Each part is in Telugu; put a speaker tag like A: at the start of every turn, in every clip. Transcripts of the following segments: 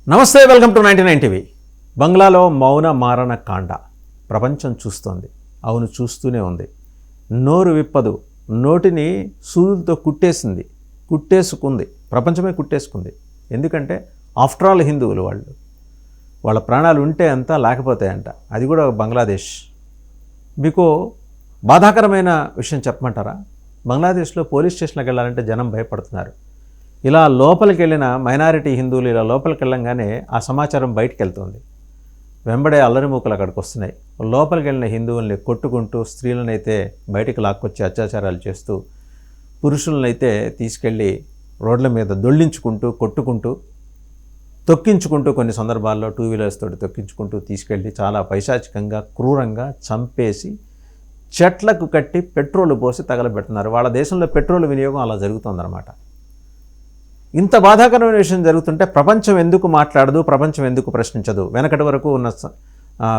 A: నమస్తే, వెల్కమ్ టు 99 టీవీ. బంగ్లాలో మౌన మారణ కాండ ప్రపంచం చూస్తోంది. అవును, చూస్తూనే ఉంది. నోరు విప్పదు, నోటిని సూదులతో కుట్టేసుకుంది. ప్రపంచమే కుట్టేసుకుంది. ఎందుకంటే ఆఫ్టర్ ఆల్ హిందువులు వాళ్ళ ప్రాణాలు ఉంటే అంత, లేకపోతే అంట. అది కూడా బంగ్లాదేశ్. మీకు బాధాకరమైన విషయం చెప్పమంటారా? బంగ్లాదేశ్లో పోలీస్ స్టేషన్కి వెళ్ళాలంటే జనం భయపడుతున్నారు. ఇలా లోపలికి వెళ్ళిన మైనారిటీ హిందువులు ఇలా లోపలికి వెళ్ళంగానే ఆ సమాచారం బయటికి వెళ్తుంది. వెంబడే అల్లరిమూకలు అక్కడికి వస్తున్నాయి. లోపలికి వెళ్ళిన హిందువుల్ని కొట్టుకుంటూ, స్త్రీలనైతే బయటికి లాక్కొచ్చి అత్యాచారాలు చేస్తూ, పురుషులనైతే తీసుకెళ్ళి రోడ్ల మీద దొళ్ళించుకుంటూ, కొట్టుకుంటూ, తొక్కించుకుంటూ, కొన్ని సందర్భాల్లో 2 వీలర్స్ తోటి తొక్కించుకుంటూ తీసుకెళ్ళి చాలా పైశాచికంగా, క్రూరంగా చంపేసి చెట్లకు కట్టి పెట్రోల్ పోసి తగలబెడుతున్నారు. వాళ్ళ దేశంలో పెట్రోల్ వినియోగం అలా జరుగుతుందన్నమాట. ఇంత బాధాకరమైన విషయం జరుగుతుంటే ప్రపంచం ఎందుకు మాట్లాడదు, ప్రపంచం ఎందుకు ప్రశ్నించదు? వెనకటి వరకు ఉన్న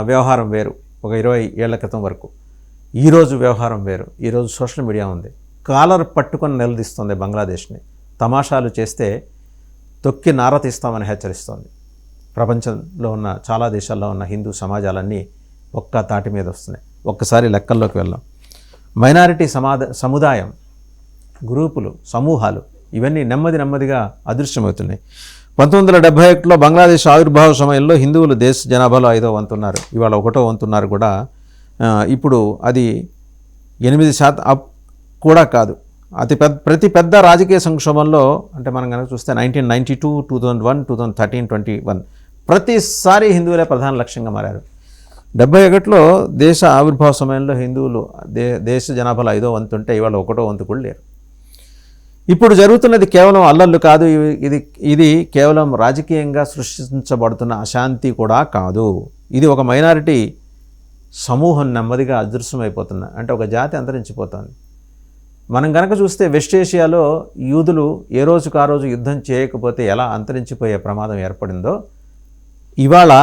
A: వ్యవహారం వేరు, ఒక 20 ఏళ్ల క్రితం వరకు. ఈరోజు వ్యవహారం వేరు. ఈరోజు సోషల్ మీడియా ఉంది. కాలర్ పట్టుకొని నిలదీస్తుంది బంగ్లాదేశ్ని. తమాషాలు చేస్తే తొక్కి నారతీస్తామని హెచ్చరిస్తోంది. ప్రపంచంలో ఉన్న చాలా దేశాల్లో ఉన్న హిందూ సమాజాలన్నీ ఒక్క తాటి మీద వస్తున్నాయి. ఒక్కసారి లెక్కల్లోకి వెళ్దాం. మైనారిటీ సముదాయం, గ్రూపులు, సమూహాలు ఇవన్నీ నెమ్మదిగా అదృశ్యమవుతున్నాయి. 1971లో బంగ్లాదేశ్ ఆవిర్భావ సమయంలో హిందువులు దేశ జనాభాలో 5వ వంతున్నారు. ఇవాళ 1వ వంతున్నారు కూడా. ఇప్పుడు అది 8% కూడా కాదు. ప్రతి పెద్ద రాజకీయ సంక్షోభంలో, అంటే మనం కనుక చూస్తే 1992, 2001, 2013, 2021 ప్రతిసారి హిందువులే ప్రధాన లక్ష్యంగా మారారు. 71లో దేశ ఆవిర్భావ సమయంలో హిందువులు దేశ జనాభాలో 5వ వంతు ఉంటే ఇవాళ 1వ వంతు కూడా లేరు. ఇప్పుడు జరుగుతున్నది కేవలం అల్లర్లు కాదు. ఇది కేవలం రాజకీయంగా సృష్టించబడుతున్న అశాంతి కూడా కాదు. ఇది ఒక మైనారిటీ సమూహం నెమ్మదిగా అదృశ్యమైపోతున్న, అంటే ఒక జాతి అంతరించిపోతుంది. మనం కనుక చూస్తే వెస్ట్ ఏషియాలో యూదులు ఏ రోజుకు ఆ రోజు యుద్ధం చేయకపోతే ఎలా అంతరించిపోయే ప్రమాదం ఏర్పడిందో, ఇవాళ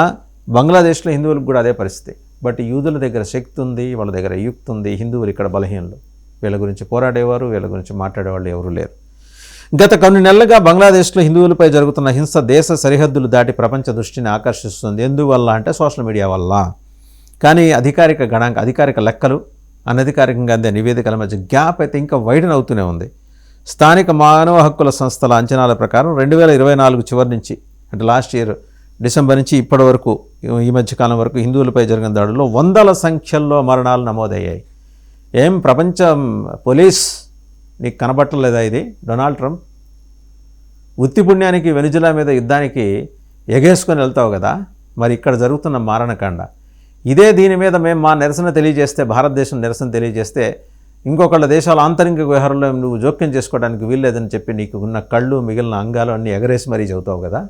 A: బంగ్లాదేశ్లో హిందువులకు కూడా అదే పరిస్థితి. బట్ యూదుల దగ్గర శక్తి ఉంది, వాళ్ళ దగ్గర యుక్తి ఉంది. హిందువులు ఇక్కడ బలహీనలు. వీళ్ళ గురించి పోరాడేవారు, వీళ్ళ గురించి మాట్లాడేవాళ్ళు ఎవరూ లేరు. గత కొన్ని నెలలుగా బంగ్లాదేశ్లో హిందువులపై జరుగుతున్న హింస దేశ సరిహద్దులు దాటి ప్రపంచ దృష్టిని ఆకర్షిస్తుంది. ఎందువల్ల అంటే సోషల్ మీడియా వల్ల. కానీ అధికారిక లెక్కలు, అనధికారికంగా అందే నివేదికల మధ్య గ్యాప్ అయితే ఇంకా వైడన్ అవుతూనే ఉంది. స్థానిక మానవ హక్కుల సంస్థల అంచనాల ప్రకారం 2024 చివరి నుంచి, అంటే లాస్ట్ ఇయర్ డిసెంబర్ నుంచి ఇప్పటి వరకు, ఈ మధ్యకాలం వరకు హిందువులపై జరిగిన దాడుల్లో వందల సంఖ్యల్లో మరణాలు నమోదయ్యాయి. ఏం ప్రపంచం పోలీస్ నీకు కనబట్టలేదా? ఇది డొనాల్డ్ ట్రంప్ ఉత్తి పుణ్యానికి వెనిజులా మీద యుద్ధానికి ఎగేసుకొని వెళ్తావు కదా. మరి ఇక్కడ జరుగుతున్న మారణకాండ ఇదే. దీని మీద మేము మా నిరసన తెలియజేస్తే, భారతదేశం నిరసన తెలియజేస్తే, ఇంకొకళ్ళ దేశాల ఆంతరిక వ్యవహారంలో నువ్వు జోక్యం చేసుకోవడానికి వీల్లేదని చెప్పి నీకు ఉన్న కళ్ళు, మిగిలిన అంగాలు అన్నీ ఎగరేసి మరీ చెబుతావు కదా.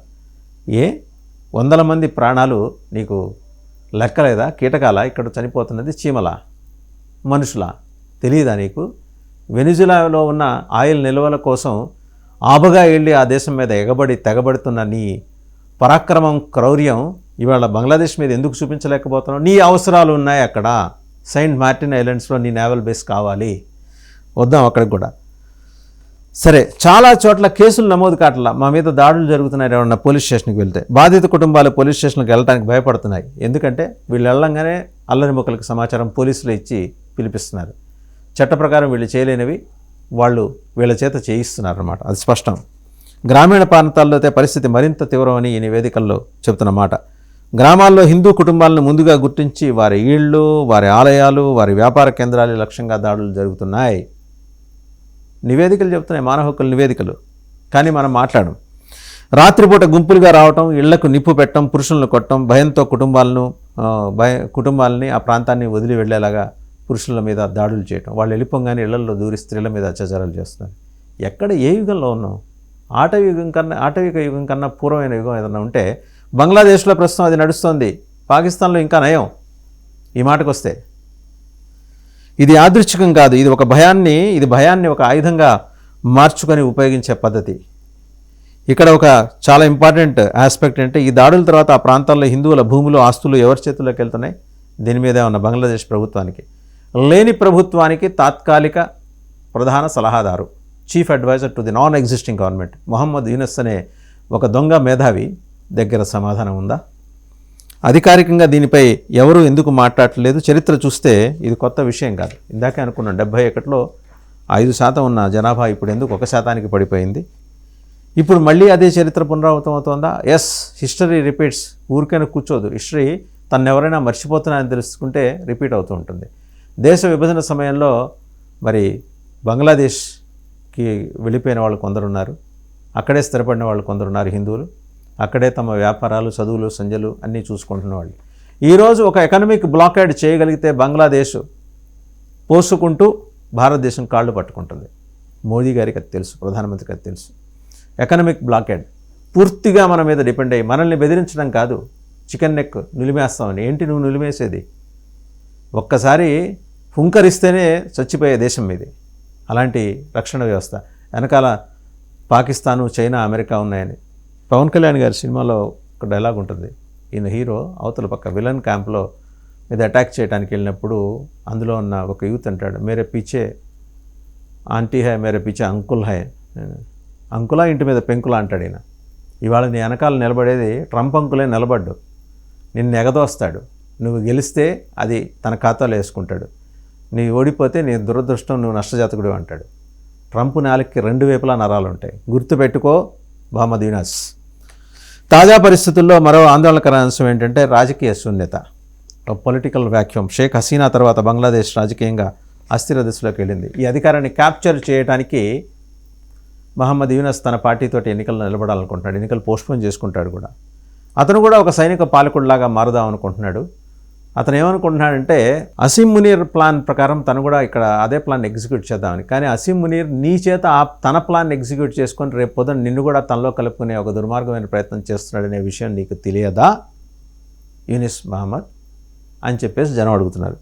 A: వందల మంది ప్రాణాలు నీకు లెక్కలేదా? కీటకాల ఇక్కడ చనిపోతున్నది? చీమల, మనుషుల? తెలియదా నీకు? వెనిజులాలో ఉన్న ఆయిల్ నిల్వల కోసం ఆబగా వెళ్ళి ఆ దేశం మీద తెగబడుతున్న నీ పరాక్రమం, క్రౌర్యం ఇవాళ బంగ్లాదేశ్ మీద ఎందుకు చూపించలేకపోతున్నావు? నీ అవసరాలు ఉన్నాయి అక్కడ. సెయింట్ మార్టిన్ ఐలాండ్స్లో నీ నేవల్ బేస్ కావాలి. వద్దాం అక్కడికి కూడా. సరే, చాలా చోట్ల కేసులు నమోదు కావట్లా. మా మీద దాడులు జరుగుతున్నాయి ఏమన్నా పోలీస్ స్టేషన్కి వెళ్తే. బాధిత కుటుంబాలు పోలీస్ స్టేషన్కి వెళ్ళడానికి భయపడుతున్నాయి. ఎందుకంటే వీళ్ళు వెళ్ళంగానే అల్లరిముక్కలకు సమాచారం పోలీసులు ఇచ్చి పిలిపిస్తున్నారు. చట్ట ప్రకారం వీళ్ళు చేయలేనివి వాళ్ళు వీళ్ళ చేత చేయిస్తున్నారు అన్నమాట. అది స్పష్టం. గ్రామీణ ప్రాంతాల్లో అయితే పరిస్థితి మరింత తీవ్రమని ఈ నివేదికల్లో చెబుతున్నమాట. గ్రామాల్లో హిందూ కుటుంబాలను ముందుగా గుర్తించి వారి ఇళ్ళు, వారి ఆలయాలు, వారి వ్యాపార కేంద్రాలు లక్ష్యంగా దాడులు జరుగుతున్నాయి. నివేదికలు చెబుతున్నాయి, మానవ హక్కుల నివేదికలు. కానీ మనం మాట్లాడం. రాత్రిపూట గుంపులుగా రావటం, ఇళ్లకు నిప్పు పెట్టడం, పురుషులను కొట్టడం, భయంతో కుటుంబాలని ఆ ప్రాంతాన్ని వదిలి వెళ్ళేలాగా పురుషుల మీద దాడులు చేయటం, వాళ్ళు వెళ్ళిపోగానే ఇళ్లలో దూరి స్త్రీల మీద అత్యాచారాలు చేస్తున్నారు. ఎక్కడ, ఏ యుగంలో ఉన్నాం? ఆటవిక యుగం కన్నా పూర్వమైన యుగం ఏదైనా ఉంటే బంగ్లాదేశ్లో ప్రస్తుతం అది నడుస్తోంది. పాకిస్తాన్లో ఇంకా నయం. ఈ మాటకు వస్తే ఇది యాదృచ్ఛికం కాదు. ఇది భయాన్ని ఒక ఆయుధంగా మార్చుకొని ఉపయోగించే పద్ధతి. ఇక్కడ ఒక చాలా ఇంపార్టెంట్ ఆస్పెక్ట్ అంటే, ఈ దాడుల తర్వాత ఆ ప్రాంతాల్లో హిందువుల భూములు, ఆస్తులు ఎవరి చేతుల్లోకి వెళ్తున్నాయి? దీని మీదే ఉన్న బంగ్లాదేశ్ ప్రభుత్వానికి, లేని ప్రభుత్వానికి తాత్కాలిక ప్రధాన సలహాదారు, chief advisor to the non existing government Mohammad Yunus అనే ఒక దొంగ మేధావి దగ్గర సమాధానం ఉందా? అధికారికంగా దీనిపై ఎవరు ఎందుకు మాట్లాడలేదు? చరిత్ర చూస్తే ఇది కొత్త విషయం కాదు. ఇందాకే అనుకున్నాం 71లో 5% ఉన్న జనాభా ఇప్పుడు ఎందుకు 1%కి పడిపోయింది? ఇప్పుడు మళ్ళీ అదే చరిత్ర పునరావృతం అవుతుందా? Yes, history repeats. ఊరికైనా కూర్చోదు. హిస్టరీ తను ఎవరైనా మర్చిపోతున్నారని తెలుసుకుంటే రిపీట్ అవుతూ ఉంటుంది. దేశ విభజన సమయంలో మరి బంగ్లాదేశ్కి వెళ్ళిపోయిన వాళ్ళు కొందరున్నారు, అక్కడే స్థిరపడిన వాళ్ళు కొందరున్నారు హిందువులు, అక్కడే తమ వ్యాపారాలు, చదువులు, సంధ్యలు అన్నీ చూసుకుంటున్న వాళ్ళు. ఈరోజు ఒక ఎకనామిక్ బ్లాకేడ్ చేయగలిగితే బంగ్లాదేశ్ పోసుకుంటూ భారతదేశం కాళ్ళు పట్టుకుంటుంది. మోదీ గారికి అది తెలుసు, ప్రధానమంత్రికి అది తెలుసు. ఎకనామిక్ బ్లాకేడ్ పూర్తిగా మన మీద డిపెండ్ అయ్యి మనల్ని బెదిరించడం కాదు, చికెన్ నెక్ నిలిమేస్తామని. ఏంటి నువ్వు నిలిమేసేది? ఒక్కసారి హుంకరిస్తేనే చచ్చిపోయే దేశం మీది. అలాంటి రక్షణ వ్యవస్థ వెనకాల పాకిస్తాను, చైనా, అమెరికా ఉన్నాయని. పవన్ కళ్యాణ్ గారి సినిమాలో ఒక డైలాగ్ ఉంటుంది. ఈయన హీరో అవతల పక్క విలన్ క్యాంప్లో మీద అటాక్ చేయడానికి వెళ్ళినప్పుడు అందులో ఉన్న ఒక యూత్ అంటాడు, మేరే పీచే ఆంటీ హై, మేరే పీచే అంకుల్ హై. అంకులా ఇంటి మీద పెంకులా అంటాడు ఈయన. ఇవాళ నీ వెనకాల నిలబడేది ట్రంప్ అంకులే నిలబడ్డు, నిన్ను ఎగదోస్తాడు. నువ్వు గెలిస్తే అది తన ఖాతాలో వేసుకుంటాడు, నీ ఓడిపోతే నీ దురదృష్టం, నువ్వు నష్టజాతకుడు అంటాడు. ట్రంప్ నాలుగుకి 2 వైపులా నరాలు ఉంటాయి. గుర్తుపెట్టుకో మహమ్మద్ యూనస్. తాజా పరిస్థితుల్లో మరో ఆందోళనకర అంశం ఏంటంటే రాజకీయ శూన్యత, పొలిటికల్ వ్యాక్యూమ్. షేక్ హసీనా తర్వాత బంగ్లాదేశ్ రాజకీయంగా అస్థిర దిశలోకి వెళ్ళింది. ఈ అధికారాన్ని క్యాప్చర్ చేయడానికి మహమ్మద్ యూనస్ తన పార్టీతోటి ఎన్నికల్లో నిలబడాలనుకుంటున్నాడు. ఎన్నికలు పోస్ట్పోన్ చేసుకుంటాడు కూడా. అతను కూడా ఒక సైనిక పాలకుడిలాగా మారుదాం అనుకుంటున్నాడు. అతను ఏమనుకుంటున్నాడంటే అసీం మునీర్ ప్లాన్ ప్రకారం తను కూడా ఇక్కడ అదే ప్లాన్ ఎగ్జిక్యూట్ చేద్దామని. కానీ అసీం మునీర్ నీ చేత తన ప్లాన్ ఎగ్జిక్యూట్ చేసుకొని రేపు పొద్దున నిన్ను కూడా తనలో కలుపుకునే ఒక దుర్మార్గమైన ప్రయత్నం చేస్తున్నాడనే విషయం నీకు తెలియదా యూనిస్ మహమ్మద్ అని చెప్పేసి జనం అడుగుతున్నారు.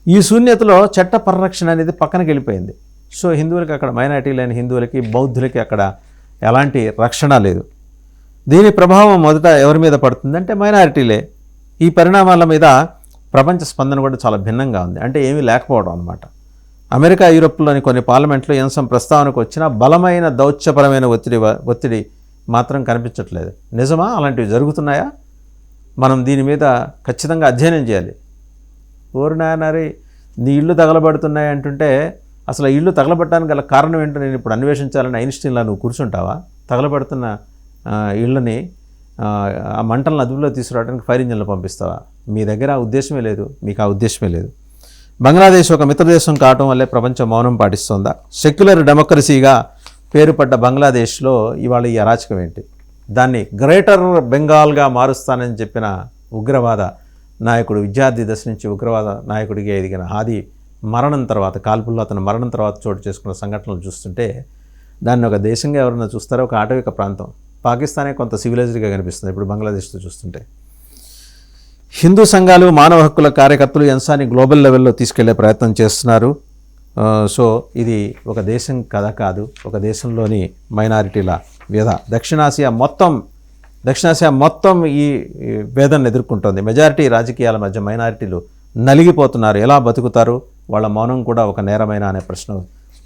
A: ఈ శూన్యతలో చట్ట పరిరక్షణ అనేది పక్కనకి వెళ్ళిపోయింది. సో హిందువులకి అక్కడ, మైనారిటీ లేని హిందువులకి, బౌద్ధులకి అక్కడ ఎలాంటి రక్షణ లేదు. దీని ప్రభావం మొదట ఎవరి మీద పడుతుందంటే మైనారిటీలే. ఈ పరిణామాల మీద ప్రపంచ స్పందన కూడా చాలా భిన్నంగా ఉంది. అంటే ఏమీ లేకపోవడం అన్నమాట. అమెరికా, యూరోప్లోని కొన్ని పార్లమెంట్లో ఈ అంశం ప్రస్తావనకు వచ్చినా బలమైన దౌత్యపరమైన ఒత్తిడి మాత్రం కనిపించట్లేదు. నిజమా? అలాంటివి జరుగుతున్నాయా? మనం దీని మీద ఖచ్చితంగా అధ్యయనం చేయాలి. ఓరినాయనరి నీ ఇళ్ళు తగలబడుతున్నాయి అంటుంటే అసలు ఆ ఇళ్ళు తగలబడటానికి గల కారణం ఏంటో నేను ఇప్పుడు అన్వేషించాలని ఐన్స్టీన్లా నువ్వు కూర్చుంటావా? తగలబడుతున్న ఇళ్ళని ఆ మంటలను అదుపులో తీసుకురావడానికి ఫైర్ ఇంజన్లు పంపిస్తావా? మీ దగ్గర ఆ ఉద్దేశమే లేదు, మీకు ఆ ఉద్దేశమే లేదు. బంగ్లాదేశ్ ఒక మిత్రదేశం కావటం వల్లే ప్రపంచం మౌనం పాటిస్తోందా? సెక్యులర్ డెమోక్రసీగా పేరుపడ్డ బంగ్లాదేశ్లో ఇవాళ ఈ అరాచకం ఏంటి? దాన్ని గ్రేటర్ బెంగాల్గా మారుస్తానని చెప్పిన ఉగ్రవాద నాయకుడు, విద్యార్థి దశ నుంచి ఉగ్రవాద నాయకుడిగా ఎదిగిన హాదీ మరణం తర్వాత, కాల్పుల్లో అతను మరణం తర్వాత చోటు చేసుకున్న సంఘటనలు చూస్తుంటే దాన్ని ఒక దేశంగా ఎవరైనా చూస్తారో? ఒక ఆటవిక ప్రాంతం. పాకిస్తానే కొంత సివిలైజ్డ్గా కనిపిస్తుంది ఇప్పుడు బంగ్లాదేశ్తో చూస్తుంటే. హిందూ సంఘాలు, మానవ హక్కుల కార్యకర్తలు ఈ అంశాన్ని గ్లోబల్ లెవెల్లో తీసుకెళ్లే ప్రయత్నం చేస్తున్నారు. సో ఇది ఒక దేశం కథ కాదు, ఒక దేశంలోని మైనారిటీల వ్యధ. దక్షిణాసియా మొత్తం ఈ వేదనను ఎదుర్కొంటోంది. మెజారిటీ రాజకీయాల మధ్య మైనారిటీలు నలిగిపోతున్నారు. ఎలా బతుకుతారు? వాళ్ళ మౌనం కూడా ఒక నేరమైన అనే ప్రశ్న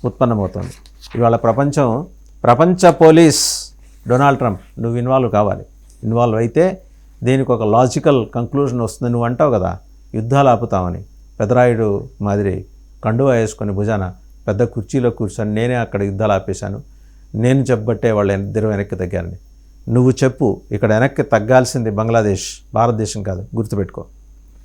A: ఉత్పన్నమవుతోంది. ఇవాళ ప్రపంచ పోలీస్ డొనాల్డ్ ట్రంప్, నువ్వు ఇన్వాల్వ్ కావాలి. ఇన్వాల్వ్ అయితే దీనికి ఒక లాజికల్ కంక్లూజన్ వస్తుంది. నువ్వు అంటావు కదా యుద్ధాలు ఆపుతామని, పెదరాయుడు మాదిరి కండువా వేసుకొని భుజాన పెద్ద కుర్చీలో కూర్చొని నేనే అక్కడ యుద్ధాలు ఆపేశాను, నేను చెప్పబట్టే వాళ్ళు ఇద్దరు వెనక్కి తగ్గారని. నువ్వు చెప్పు, ఇక్కడ వెనక్కి తగ్గాల్సింది బంగ్లాదేశ్, భారతదేశం కాదు. గుర్తుపెట్టుకో.